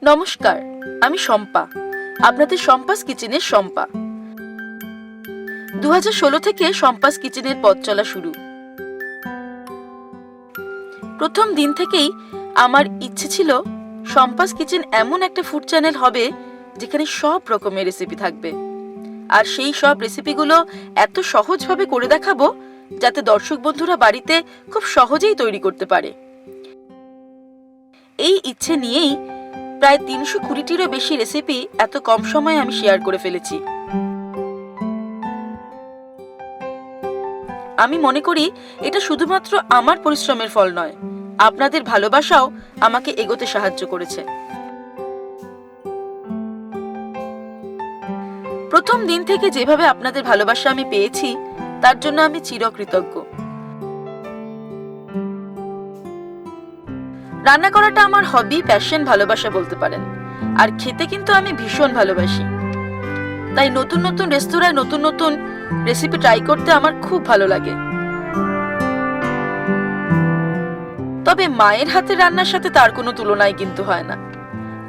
নমস্কার, আমি শম্পা, আপনাদের শম্পাস কিচেনের শম্পা। 2016 থেকে শম্পাস কিচেনের পথ চলা শুরু। প্রথম দিন থেকেই আমার ইচ্ছে ছিল শম্পাস কিচেন এমন একটা ফুড চ্যানেল হবে যেখানে সব রকমের রেসিপি থাকবে, আর সেই সব রেসিপিগুলো এত সহজভাবে করে দেখাবো যাতে দর্শক বন্ধুরা বাড়িতে খুব সহজেই তৈরি করতে পারে। এই ইচ্ছে নিয়েই প্রায় 320টিরও বেশি রেসিপি এত কম সময়ে আমি শেয়ার করে ফেলেছি। আমি মনে করি এটা শুধুমাত্র আমার পরিশ্রমের ফল নয়, আপনাদের ভালোবাসাও আমাকে এগোতে সাহায্য করেছে। প্রথম দিন থেকে যেভাবে আপনাদের ভালোবাসা আমি পেয়েছি তার জন্য আমি চিরকৃতজ্ঞ। রান্না করাটা আমার হবি, প্যাশন, ভালোবাসা বলতে পারেন। আর খেতে কিন্তু আমি ভীষণ ভালোবাসি, তাই নতুন নতুন রেস্তোরাঁয় নতুন নতুন রেসিপি ট্রাই করতে আমার খুব ভালো লাগে। তবে মায়ের হাতের রান্নার সাথে তার কোনো তুলনাই কিন্তু হয় না।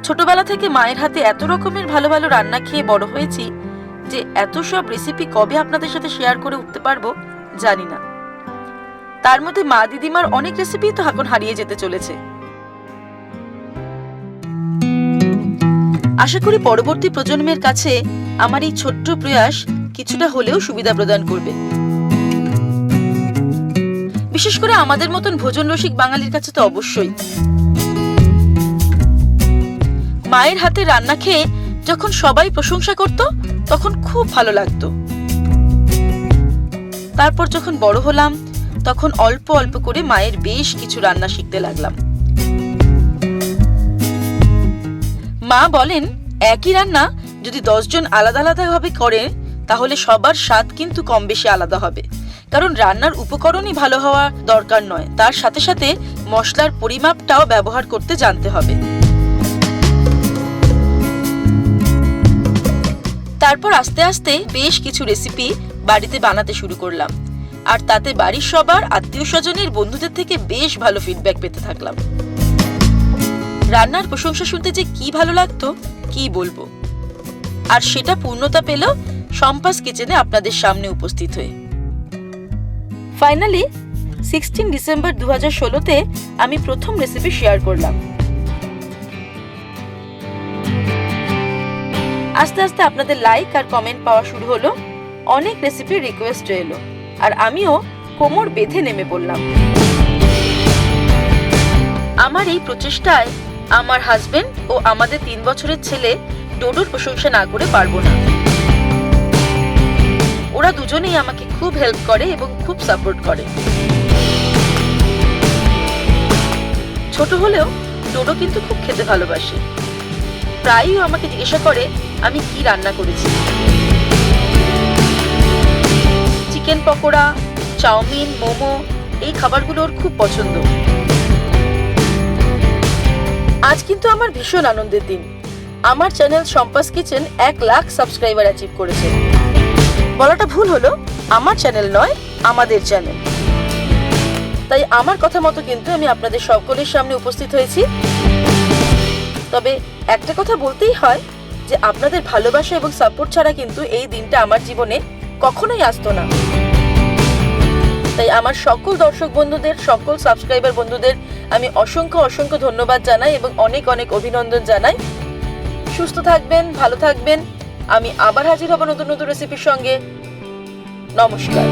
ছোটবেলা থেকে মায়ের হাতে এত রকমের ভালো ভালো রান্না খেয়ে বড় হয়েছি যে এত সব রেসিপি কবে আপনাদের সাথে শেয়ার করে উঠতে পারবো জানি না। তার মধ্যে মা দিদিমার অনেক রেসিপি তো এখন হারিয়ে যেতে চলেছে। আশা করি পরবর্তী প্রজন্মের কাছে আমার এই ছোট্ট প্রয়াস কিছুটা হলেও সুবিধা প্রদান করবে, বিশেষ করে আমাদের মতন ভোজন রসিক বাঙালির কাছে তো অবশ্যই। মায়ের হাতে রান্না খেয়ে যখন সবাই প্রশংসা করত তখন খুব ভালো লাগতো। তারপর যখন বড় হলাম তখন অল্প অল্প করে মায়ের বেশ কিছু রান্না শিখতে লাগলাম। মা বলেন একই রান্না যদি 10 জন আলাদা আলাদা ভাবে করে তাহলে সবার স্বাদ কিন্তু কম বেশি আলাদা হবে, কারণ রান্নার উপকরণই ভালো হওয়া দরকার নয়, তার সাথে সাথে মশলার পরিমাপটাও ব্যবহার করতে জানতে হবে। তারপর আস্তে আস্তে বেশ কিছু রেসিপি বাড়িতে বানাতে শুরু করলাম, আর তাতে বাড়ির সবার আত্মীয় স্বজনের বন্ধুদের থেকে বেশ ভালো ফিডব্যাক পেতে থাকলাম। রান্নার প্রশংসা শুনতে যে কি ভালো লাগতো কি বলবো, আর সেটা পূর্ণতা পেল শম্পাস কিচেনে আপনাদের সামনে উপস্থিত হয়ে। ফাইনালি 16 ডিসেম্বর 2016-তে আমি প্রথম রেসিপি শেয়ার করলাম। আস্তে আস্তে আপনাদের লাইক আর কমেন্ট পাওয়া শুরু হলো, অনেক রেসিপির রিকোয়েস্ট এলো, আর আমিও কোমর বেঁধে নেমে পড়লাম। আমার এই প্রচেষ্টায় আমার হাজবেন্ড ও আমাদের 3 বছরের ছেলে ডোডোর প্রশংসা না করে পারবো না। ওরা দুজনেই আমাকে খুব হেল্প করে এবং খুব সাপোর্ট করে। ছোট হলেও ডোডো কিন্তু খুব খেতে ভালোবাসে। প্রায়ই আমাকে জিজ্ঞাসা করে আমি কি রান্না করেছি। চিকেন পকোড়া, চাউমিন, মোমো এই খাবারগুলো ওর খুব পছন্দ। আজ কিন্তু আমার ভীষণ আনন্দের দিন। আমার channel Shampa's kitchen 1 lakh subscriber achieve করেছে। বলাটা ভুল হলো, আমার চ্যানেল নয়, আমাদের চ্যানেল। তাই আমার কথা মতো কিন্তু আমি আপনাদের সকলের সামনে উপস্থিত হয়েছি। তবে একটা কথা বলতেই হয় যে আপনাদের ভালোবাসা এবং সাপোর্ট ছাড়া কিন্তু এই দিনটা আমার জীবনে কখনোই আসতো না। তাই আমার সকল দর্শক বন্ধুদের, সকল সাবস্ক্রাইবার বন্ধুদের আমি অসংখ্য অসংখ্য ধন্যবাদ জানাই এবং অনেক অনেক অভিনন্দন জানাই। সুস্থ থাকবেন, ভালো থাকবেন। আমি আবার হাজির হব নতুন নতুন রেসিপির সঙ্গে। নমস্কার।